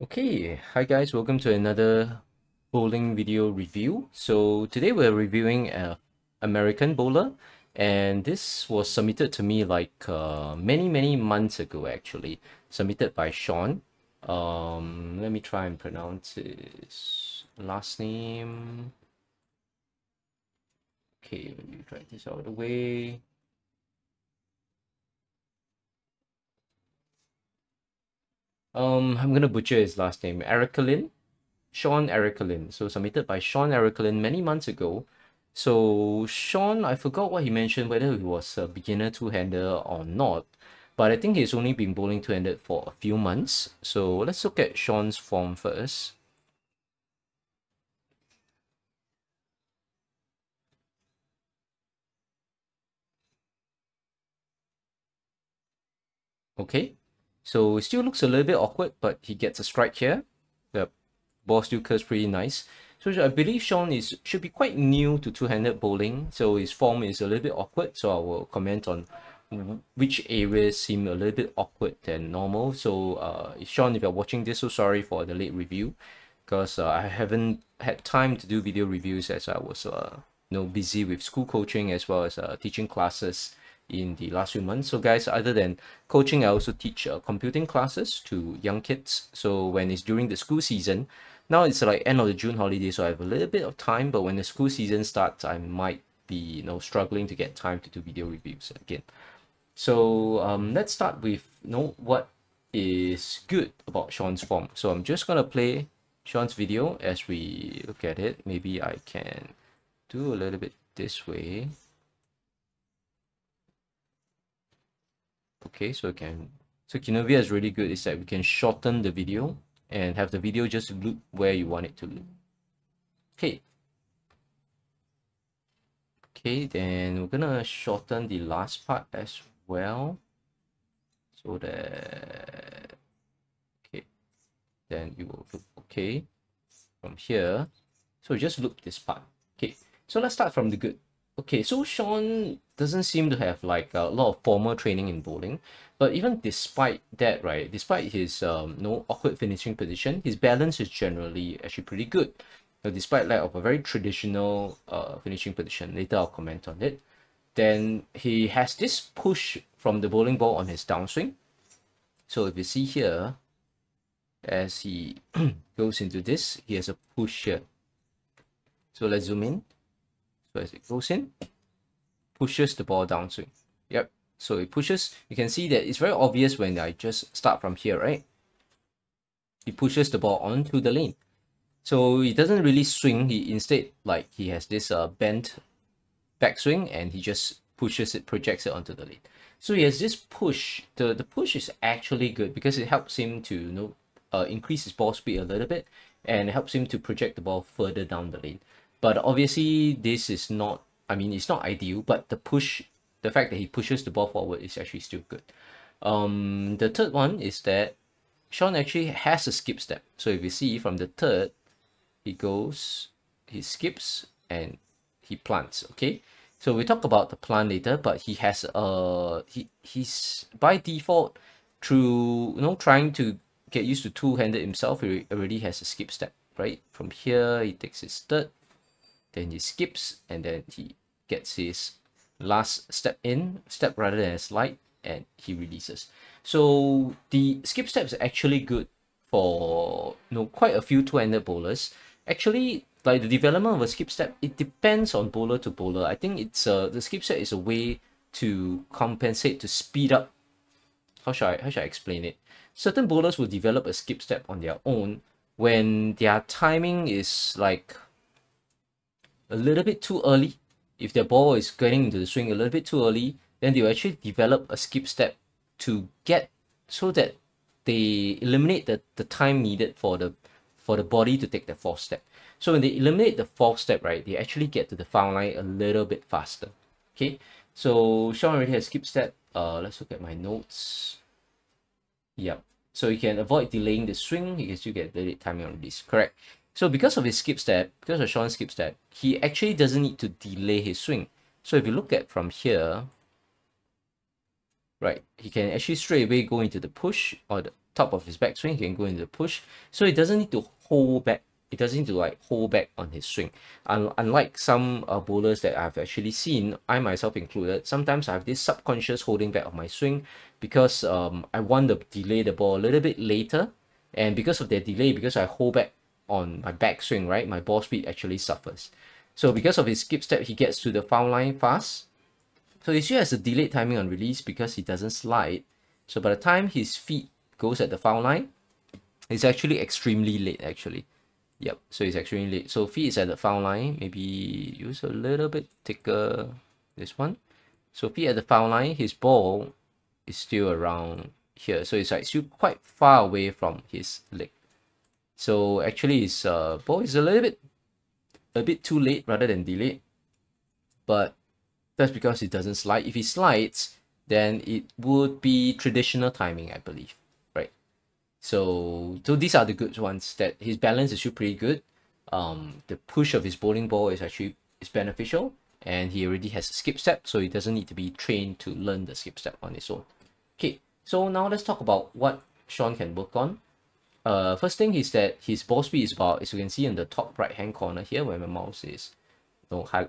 Okay, hi guys, welcome to another bowling video review. So today we're reviewing a American bowler, and this was submitted to me like many months ago actually, submitted by Shaun. Let me try and pronounce his last name. Okay, let me try this out of the way. I'm gonna butcher his last name. Arakelian. Shaun Arakelian. So submitted by Shaun Arakelian many months ago. So Shaun, I forgot what he mentioned, whether he was a beginner two-hander or not. But I think he's only been bowling two-handed for a few months. So let's look at Shaun's form first. Okay. So it still looks a little bit awkward, but he gets a strike here. The ball still curves pretty nice. So I believe Shaun should be quite new to two-handed bowling, so his form is a little bit awkward. So I will comment on which areas seem a little bit awkward than normal. So Shaun, if you're watching this, so sorry for the late review, because I haven't had time to do video reviews as I was busy with school coaching as well as teaching classes in the last few months. So guys, other than coaching, I also teach computing classes to young kids. So when it's during the school season, now it's like end of the June holiday, so I have a little bit of time, but when the school season starts, I might be struggling to get time to do video reviews again. So let's start with what is good about Shaun's form. So I'm just gonna play Shaun's video as we look at it. Maybe I can do a little bit this way. Okay, so Kinovea is really good. Is that we can shorten the video and have the video just loop where you want it to loop. Okay, then we're gonna shorten the last part as well, so that then you will loop okay from here. So just loop this part. Okay, so let's start from the good. Okay, so Shaun doesn't seem to have like a lot of formal training in bowling, but even despite that, right, despite his no awkward finishing position, his balance is generally actually pretty good. Despite lack of a very traditional finishing position, later I'll comment on it. Then he has this push from the bowling ball on his downswing. So if you see here, as he goes into this, he has a push here. So let's zoom in. So as it goes in, pushes the ball downswing. Yep. So it pushes. You can see that it's very obvious when I just start from here, right? He pushes the ball onto the lane. So he doesn't really swing. He instead, like, he has this bent backswing and he just pushes it, projects it onto the lane. So he has this push. The push is actually good because it helps him to increase his ball speed a little bit, and it helps him to project the ball further down the lane. But obviously this is not, I mean, it's not ideal, but the fact that he pushes the ball forward is actually still good. The third one is that Shaun actually has a skip step. So if you see from the third, he skips and he plants. Okay, so we talk about the plant later, but he has he's by default, through trying to get used to two-handed himself, he already has a skip step, right? From here he takes his third, then he skips, and then he gets his last step rather than a slide, and he releases. So the skip step is actually good for quite a few two-handed bowlers. Actually, like the development of a skip step, it depends on bowler to bowler. I think it's the skip step is a way to compensate, to speed up. How should I explain it? Certain bowlers will develop a skip step on their own when their timing is like a little bit too early. If their ball is getting into the swing a little bit too early, then they'll actually develop a skip step to get, so that they eliminate the time needed for the body to take the fourth step. So when they eliminate the fourth step, right, they actually get to the foul line a little bit faster. Okay, so Shaun already has skip step. Let's look at my notes. Yep. So you can avoid delaying the swing. You can still get delayed timing on release. Correct. So because of his skip step, because of Shaun's skip step, he actually doesn't need to delay his swing. So if you look at from here, right? He can actually straight away go into the push, or the top of his backswing, he can go into the push. So he doesn't need to hold back. It doesn't need to like hold back on his swing. Unlike some bowlers that I've actually seen, I myself included, sometimes I have this subconscious holding back of my swing because I want to delay the ball a little bit later. And because of that delay, because I hold back on my backswing, right, my ball speed actually suffers. So because of his skip step, he gets to the foul line fast. So he still has a delayed timing on release because he doesn't slide. So by the time his feet goes at the foul line, it's actually extremely late actually. Yep, so it's extremely late. So feet is at the foul line, maybe use a little bit thicker, this one. So feet at the foul line, his ball is still around here. So it's like still quite far away from his leg. So actually his ball is a bit too late rather than delayed. But that's because it doesn't slide. If it slides, then it would be traditional timing, I believe, right? So these are the good ones, that his balance is still pretty good. The push of his bowling ball is beneficial, and he already has a skip step, so he doesn't need to be trained to learn the skip step on his own. Okay, so now let's talk about what Shaun can work on. First thing is that his ball speed is about, as you can see in the top right hand corner here where my mouse is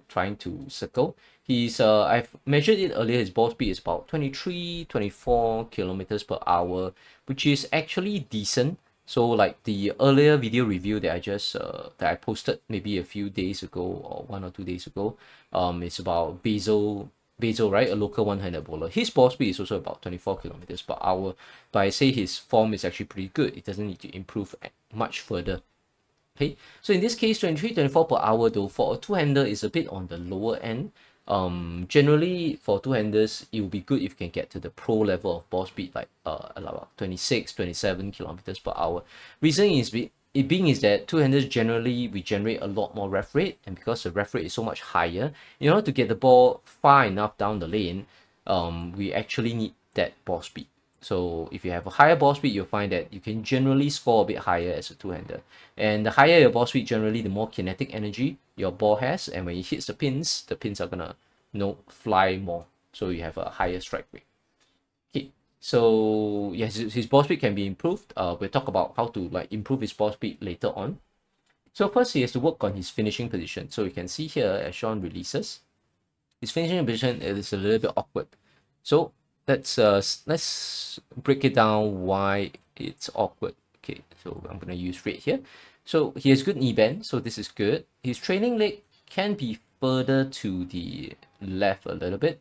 trying to circle. He's I've measured it earlier, his ball speed is about 23-24 kilometers per hour, which is actually decent. So like the earlier video review that I just that I posted maybe a few days ago, or 1 or 2 days ago, it's about Basil, right, a local one-handed bowler. His ball speed is also about 24 kilometers per hour, but I say his form is actually pretty good. It doesn't need to improve much further. Okay, so in this case, 23-24 per hour though, for a two-hander is a bit on the lower end. Generally for two-handers, it will be good if you can get to the pro level of ball speed, like about 26-27 kilometers per hour. Reason is that two-handers generally we generate a lot more ref rate, and because the ref rate is so much higher, in order to get the ball far enough down the lane, we actually need that ball speed. So if you have a higher ball speed, you'll find that you can generally score a bit higher as a two-hander. And the higher your ball speed, generally the more kinetic energy your ball has, and when it hits the pins are gonna fly more. So you have a higher strike rate. Okay, so yes, his ball speed can be improved. We'll talk about how to like improve his ball speed later on. So first he has to work on his finishing position. So you can see here as Shaun releases, his finishing position is a little bit awkward. So let's break it down why it's awkward. Okay, so I'm gonna use red here. So he has good knee bend, so this is good. His trailing leg can be further to the left a little bit.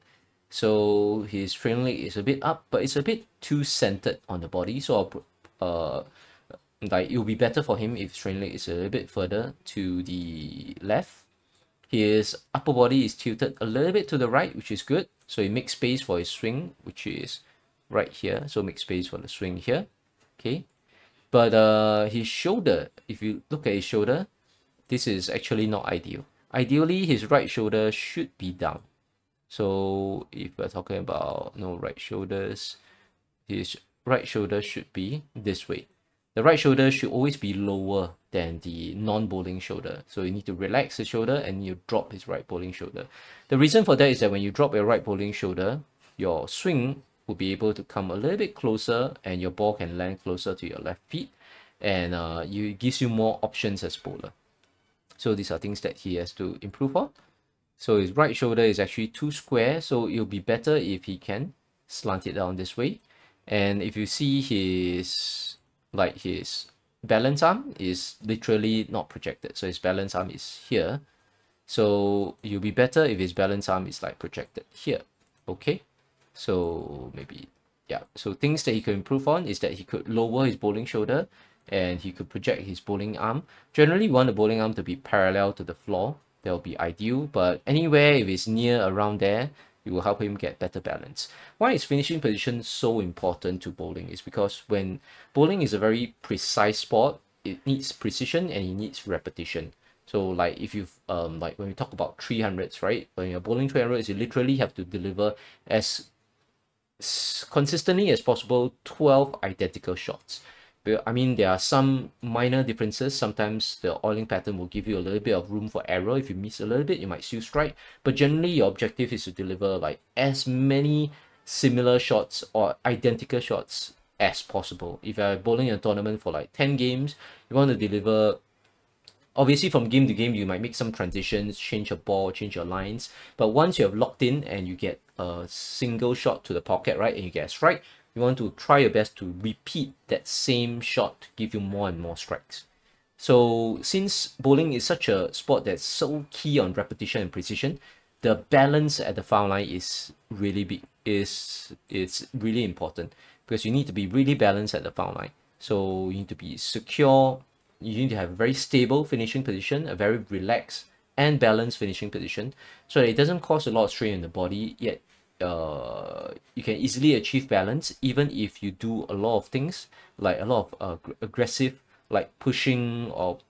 So his trailing leg is a bit up, but it's a bit too centered on the body. So like it will be better for him if his trailing leg is a little bit further to the left. His upper body is tilted a little bit to the right, which is good. So he makes space for his swing, which is right here. So make space for the swing here. Okay. But his shoulder, if you look at his shoulder, this is actually not ideal. Ideally, his right shoulder should be down. So if we're talking about right shoulders, his right shoulder should be this way. The right shoulder should always be lower than the non-bowling shoulder. So you need to relax the shoulder and you drop his right bowling shoulder. The reason for that is that when you drop your right bowling shoulder, your swing will be able to come a little bit closer and your ball can land closer to your left feet, and it gives you more options as bowler. So these are things that he has to improve on. So his right shoulder is actually too square, so it'll be better if he can slant it down this way. And if you see his balance arm is literally not projected, so his balance arm is here. So it'll be better if his balance arm is like projected here. Okay, so maybe, yeah, so things that he could improve on is that he could lower his bowling shoulder and he could project his bowling arm. Generally we want the bowling arm to be parallel to the floor. That will be ideal, but anywhere if it's near around there, it will help him get better balance. Why is finishing position so important to bowling is because when bowling is a very precise sport, it needs precision and it needs repetition. So like if you've like when we talk about 300s, right? When you're bowling 300s, you literally have to deliver as consistently as possible 12 identical shots. But I mean, there are some minor differences. Sometimes the oiling pattern will give you a little bit of room for error. If you miss a little bit, you might still strike. But generally, your objective is to deliver like as many similar shots or identical shots as possible. If you're bowling a tournament for like 10 games, you want to deliver. Obviously, from game to game, you might make some transitions, change your ball, change your lines. But once you have locked in and you get a single shot to the pocket, right, and you get a strike, you want to try your best to repeat that same shot to give you more and more strikes. So since bowling is such a sport that's so key on repetition and precision, the balance at the foul line is really big. It's really important because you need to be really balanced at the foul line. So you need to be secure. You need to have a very stable finishing position, a very relaxed and balanced finishing position, so that it doesn't cause a lot of strain in the body. Yet you can easily achieve balance even if you do a lot of things like a lot of aggressive, like pushing of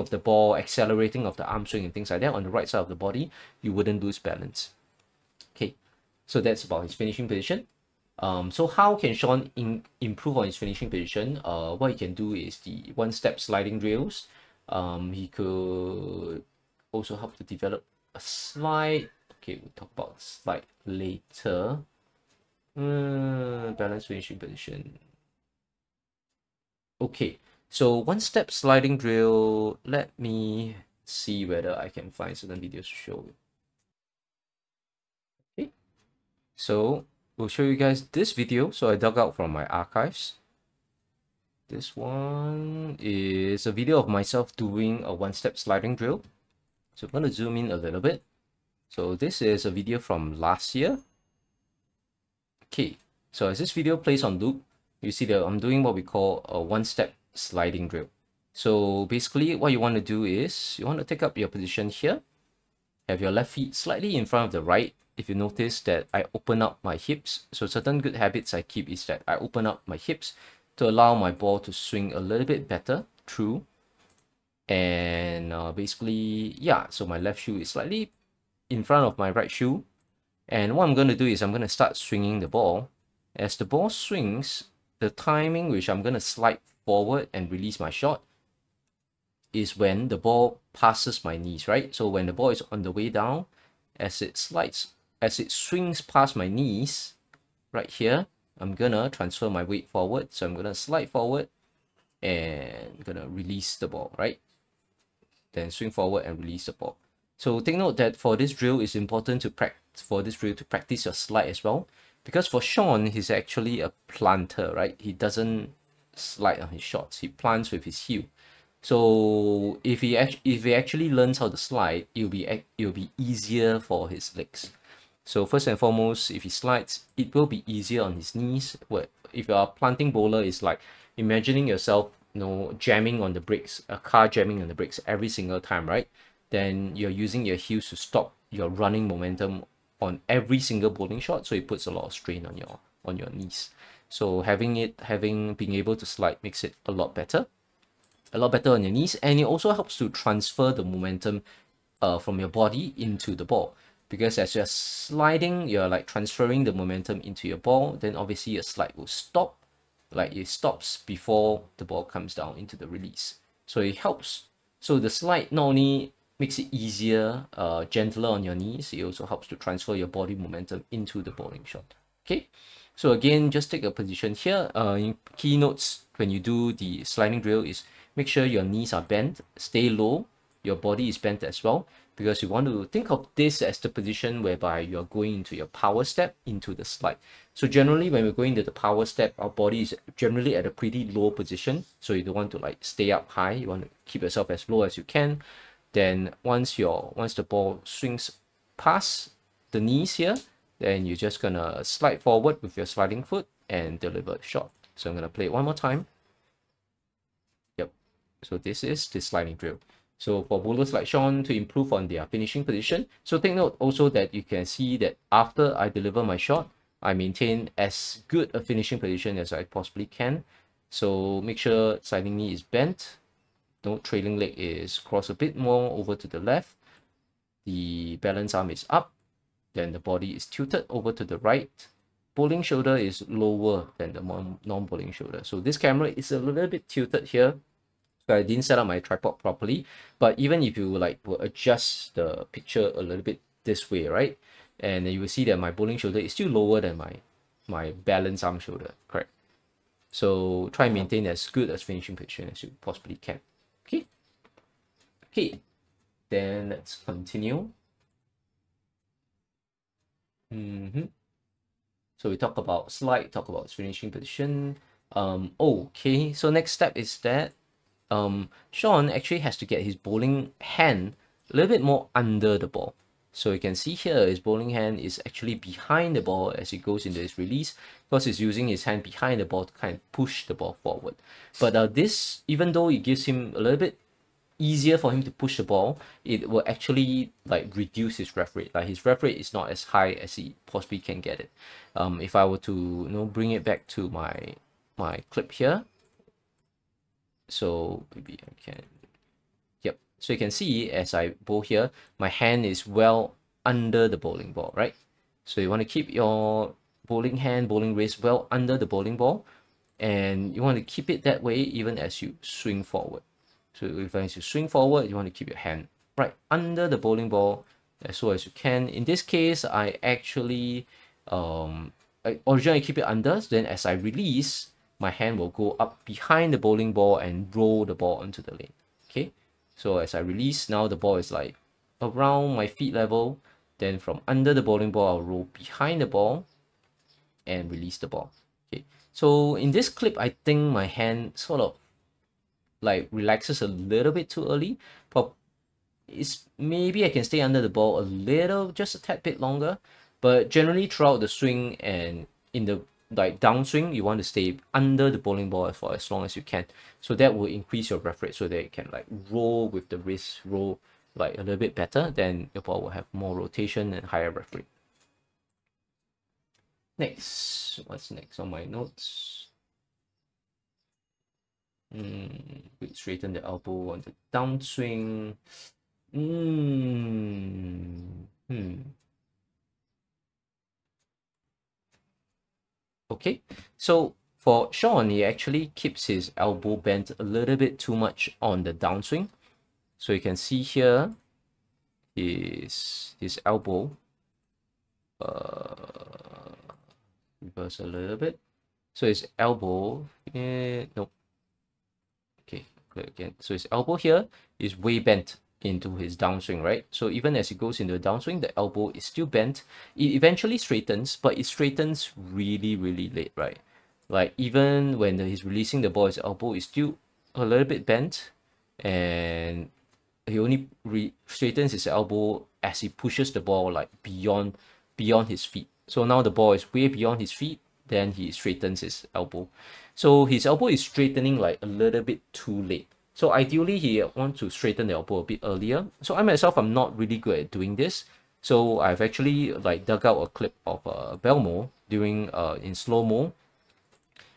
the ball, accelerating of the arm swing and things like that on the right side of the body. You wouldn't lose balance. Okay, so that's about his finishing position. So how can Shaun improve on his finishing position? What he can do is the one-step sliding drills. He could also help to develop a slide. Okay, we'll talk about slide later. Balance finishing position. Okay, so one-step sliding drill. Let me see whether I can find certain videos to show you. Okay, so we'll show you guys this video. So I dug out from my archives. This one is a video of myself doing a one-step sliding drill. So I'm going to zoom in a little bit. So this is a video from last year. Okay, so as this video plays on loop, you see that I'm doing what we call a one-step sliding drill. So basically what you want to do is you want to take up your position here, have your left feet slightly in front of the right. If you notice that I open up my hips, so certain good habits I keep is that I open up my hips to allow my ball to swing a little bit better through. And basically, yeah, so my left shoe is slightly in front of my right shoe. And what I'm going to do is I'm going to start swinging the ball. As the ball swings, the timing which I'm going to slide forward and release my shot is when the ball passes my knees, right? So when the ball is on the way down, as it swings past my knees, right here, I'm gonna transfer my weight forward. So I'm gonna slide forward and gonna release the ball, right? Then swing forward and release the ball. So take note that for this drill, it's important to practice your slide as well, because for Shaun, he's actually a planter, right? He doesn't slide on his shots. He plants with his heel. So if he actually learns how to slide, it'll be easier for his legs. So first and foremost, if he slides, it will be easier on his knees. If you're a planting bowler, it's like imagining yourself, jamming on the brakes, a car jamming on the brakes every single time, right? Then you're using your heels to stop your running momentum on every single bowling shot, so it puts a lot of strain on your knees. So being able to slide makes it a lot better on your knees, and it also helps to transfer the momentum from your body into the ball, because as you're sliding, you're like transferring the momentum into your ball. Then obviously your slide will stop, like it stops before the ball comes down into the release. So it helps. So the slide not only makes it easier, gentler on your knees, it also helps to transfer your body momentum into the bowling shot. Okay, so again, just take a position here. In key notes when you do the sliding drill is make sure your knees are bent, stay low, your body is bent as well, because you want to think of this as the position whereby you're going into your power step into the slide. So generally when we're going to the power step, our body is generally at a pretty low position, so you don't want to like stay up high. You want to keep yourself as low as you can. Then once the ball swings past the knees here, then you're just gonna slide forward with your sliding foot and deliver the shot. So I'm gonna play it one more time. Yep, so this is the sliding drill. So for bowlers like Shaun to improve on their finishing position, so take note also that you can see that after I deliver my shot, I maintain as good a finishing position as I possibly can. So make sure sliding knee is bent, trailing leg is crossed a bit more over to the left, the balance arm is up, then the body is tilted over to the right, bowling shoulder is lower than the non-bowling shoulder. So this camera is a little bit tilted here, so I didn't set up my tripod properly. But even if you will adjust the picture a little bit this way, right, and you will see that my bowling shoulder is still lower than my my balance arm shoulder, correct? So try and maintain as good as finishing position as you possibly can. Okay. Okay. Then let's continue. So we talk about slide, talk about finishing position. Okay. So next step is that Shaun actually has to get his bowling hand a little bit more under the ball. So you can see here his bowling hand is actually behind the ball as he goes into his release, because he's using his hand behind the ball to kind of push the ball forward. But this, even though it gives him a little bit easier for him to push the ball, it will actually like reduce his ref rate. Like his ref rate is not as high as he possibly can get it. If I were to bring it back to my clip here, so maybe I can, yep. So you can see as I bowl here, my hand is well under the bowling ball, right? So you want to keep your bowling hand, bowling wrist well under the bowling ball, and you want to keep it that way even as you swing forward. So if as you swing forward, you want to keep your hand right under the bowling ball as well as you can. In this case, I actually I originally keep it under, then as I release, my hand will go up behind the bowling ball and roll the ball onto the lane. Okay, so as I release, now the ball is like around my feet level. Then from under the bowling ball, I'll roll behind the ball and release the ball. Okay, so in this clip, I think my hand sort of like relaxes a little bit too early. But it's maybe I can stay under the ball a little, just a tad bit longer. But generally throughout the swing and in the like downswing, you want to stay under the bowling ball for as long as you can. So that will increase your ref rate so that it can like roll with the wrist, roll like a little bit better. Then your ball will have more rotation and higher ref rate. Next, what's next on my notes? We straighten the elbow on the downswing. Okay, so for Shaun, he actually keeps his elbow bent a little bit too much on the downswing. So you can see here his elbow. Reverse a little bit. So his elbow, nope. Okay, again. So his elbow here is way bent into his downswing, right? So even as he goes into the downswing, the elbow is still bent. It eventually straightens, but it straightens really, really late, right? Like even when he's releasing the ball, his elbow is still a little bit bent, and he only straightens his elbow as he pushes the ball like beyond his feet. So now the ball is way beyond his feet, then he straightens his elbow. So his elbow is straightening like a little bit too late. So ideally, he wants to straighten the elbow a bit earlier. So I myself, I'm not really good at doing this. So I've actually like dug out a clip of Belmo during in slow-mo,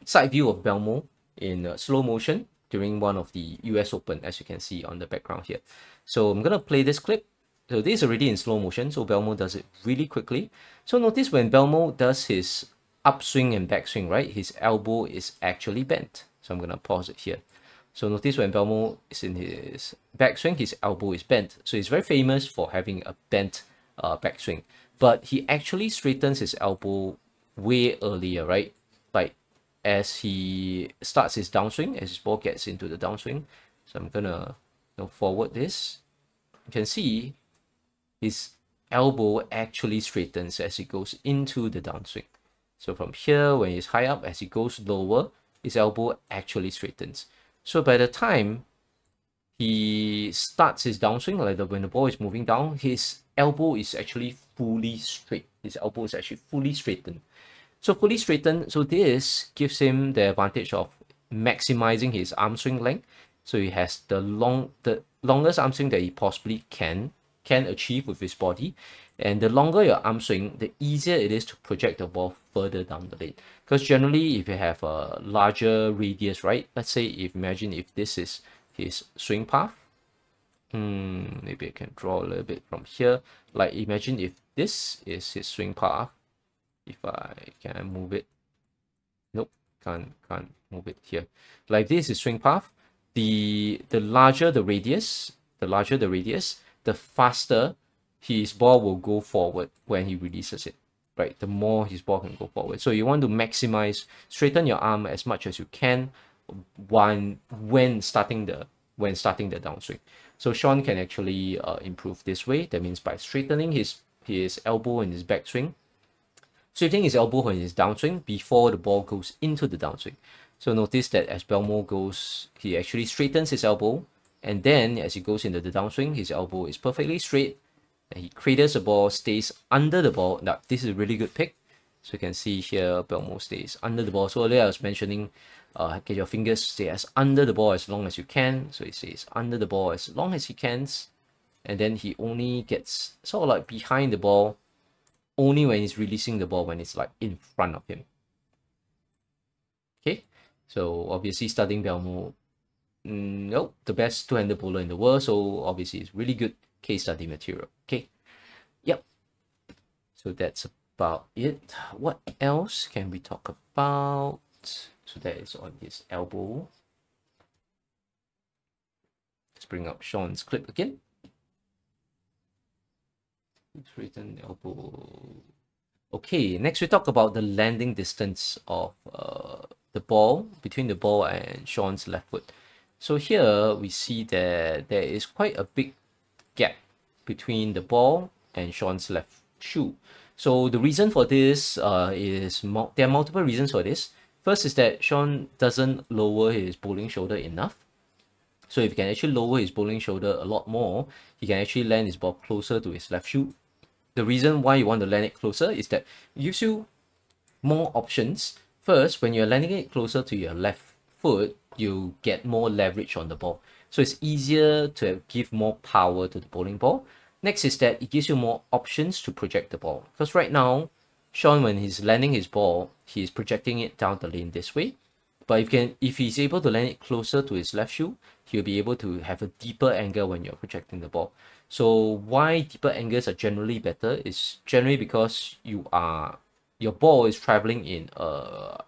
side view of Belmo in slow motion during one of the US Open, as you can see on the background here. So I'm gonna play this clip. So this is already in slow motion, so Belmo does it really quickly. So notice when Belmo does his upswing and backswing, right, his elbow is actually bent. So I'm gonna pause it here. So notice when Belmo is in his backswing, his elbow is bent. So he's very famous for having a bent backswing. But he actually straightens his elbow way earlier, right? Like as he starts his downswing, as his ball gets into the downswing. So I'm gonna forward this. You can see his elbow actually straightens as he goes into the downswing. So from here, when he's high up, as he goes lower, his elbow actually straightens. So by the time he starts his downswing, like when the ball is moving down, his elbow is actually fully straight. His elbow is actually fully straightened. So fully straightened, so this gives him the advantage of maximizing his arm swing length. So he has the longest arm swing that he possibly can achieve with his body. And the longer your arm swing, the easier it is to project the ball further down the lane. Because generally, if you have a larger radius, right? Let's say imagine if this is his swing path. Maybe I can draw a little bit from here. Like imagine if this is his swing path. If I can move it. Nope, can't move it here. Like this is swing path. The larger the radius, the faster his ball will go forward when he releases it. right, the more his ball can go forward. So you want to maximize, straighten your arm as much as you can when starting the downswing. So Shaun can actually improve this way. That means by straightening his elbow in his backswing, straightening his elbow in his downswing before the ball goes into the downswing. So notice that as Belmo goes, he actually straightens his elbow, and then as he goes into the downswing, his elbow is perfectly straight, and he cradles the ball, stays under the ball. Now this is a really good pick. So you can see here, Belmo stays under the ball. So earlier I was mentioning, get your fingers stay as under the ball as long as you can. So he stays under the ball as long as he can, and then he only gets sort of like behind the ball only when he's releasing the ball, when it's like in front of him. Okay, so obviously studying Belmo, nope, the best two-handed bowler in the world, so obviously it's really good case study material. Okay, yep, so that's about it. What else can we talk about? So that is on his elbow. Let's bring up Shaun's clip again. Written elbow. Okay, next we talk about the landing distance of the ball, between the ball and Shaun's left foot. So here we see that there is quite a big gap between the ball and Shaun's left shoe. So the reason for this is there are multiple reasons for this. First is that Shaun doesn't lower his bowling shoulder enough. So if he can actually lower his bowling shoulder a lot more, he can actually land his ball closer to his left shoe. The reason why you want to land it closer is that it gives you more options. First, when you're landing it closer to your left foot, you get more leverage on the ball. So it's easier to give more power to the bowling ball. Next is that it gives you more options to project the ball. Because right now, Shaun, when he's landing his ball, he's projecting it down the lane this way. But if he's able to land it closer to his left shoe, he'll be able to have a deeper angle when you're projecting the ball. So why deeper angles are generally better is generally because your ball is traveling in a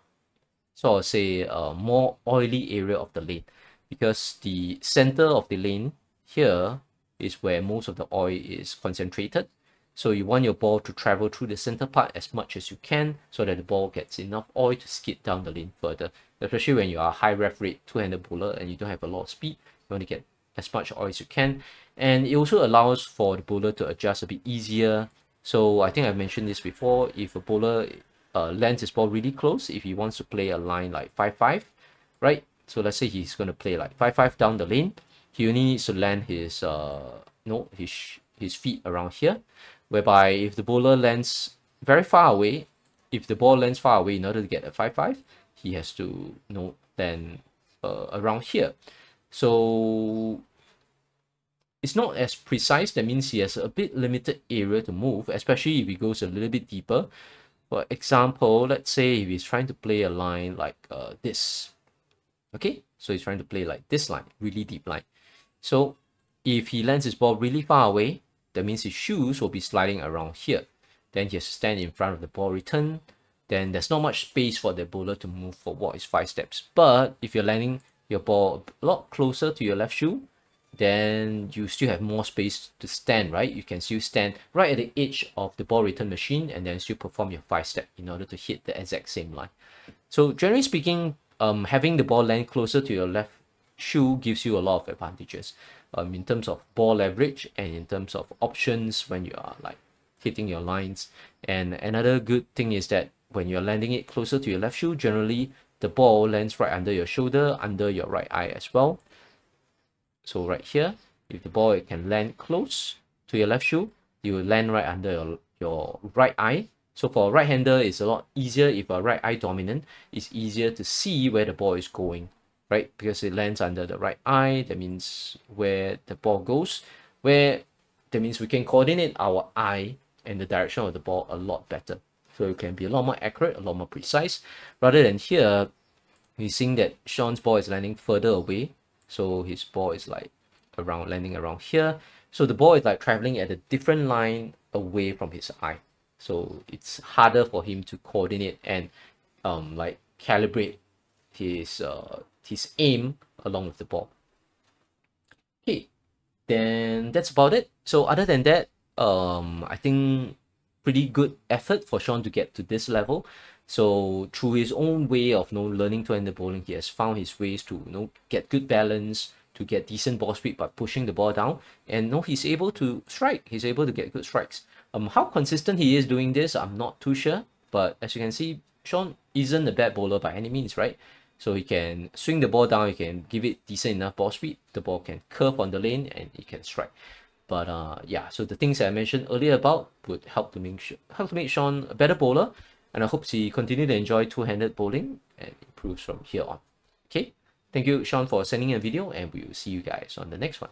sort of say a more oily area of the lane, because the center of the lane here is where most of the oil is concentrated. So you want your ball to travel through the center part as much as you can, so that the ball gets enough oil to skid down the lane further. Especially when you are a high ref rate two-handed bowler and you don't have a lot of speed, you want to get as much oil as you can. And it also allows for the bowler to adjust a bit easier. So I think I've mentioned this before. If a bowler lands his ball really close, if he wants to play a line like 5-5, right? So let's say he's going to play like 5-5 down the lane. He only needs to land his his feet around here. Whereby if the bowler lands very far away, if the ball lands far away, in order to get a 5-5, he has to land around here. So it's not as precise. That means he has a bit limited area to move, especially if he goes a little bit deeper. For example, let's say if he's trying to play a line like this. Okay, so he's trying to play like this line, really deep line. So if he lands his ball really far away, that means his shoes will be sliding around here. Then he has to stand in front of the ball return. Then there's not much space for the bowler to move for what is 5 steps. But if you're landing your ball a lot closer to your left shoe, then you still have more space to stand, right? You can still stand right at the edge of the ball return machine and then still perform your 5 step in order to hit the exact same line. So generally speaking, having the ball land closer to your left shoe gives you a lot of advantages in terms of ball leverage and in terms of options when you are like hitting your lines. And another good thing is that when you're landing it closer to your left shoe, generally the ball lands right under your shoulder, under your right eye as well. So right here, if the ball can land close to your left shoe, you will land right under your right eye. So for a right-hander, it's a lot easier. If a right eye dominant, it's easier to see where the ball is going, right? Because it lands under the right eye. That means where the ball goes, that means we can coordinate our eye and the direction of the ball a lot better. So it can be a lot more accurate, a lot more precise. Rather than here, we're seeing that Shaun's ball is landing further away. So his ball is like landing around here. So the ball is like traveling at a different line away from his eye. So it's harder for him to coordinate and like calibrate his aim along with the ball. Okay, then that's about it. So other than that, I think pretty good effort for Shaun to get to this level. So through his own way of learning two-handed bowling, he has found his ways to get good balance, to get decent ball speed by pushing the ball down, and he's able to strike. He's able to get good strikes. How consistent he is doing this, I'm not too sure, but as you can see, Shaun isn't a bad bowler by any means, right? So he can swing the ball down, he can give it decent enough ball speed, the ball can curve on the lane, and he can strike. But yeah, so the things that I mentioned earlier about would help to make Shaun a better bowler, and I hope he continue to enjoy two-handed bowling and improves from here on. Okay, thank you, Shaun, for sending a video, and we will see you guys on the next one.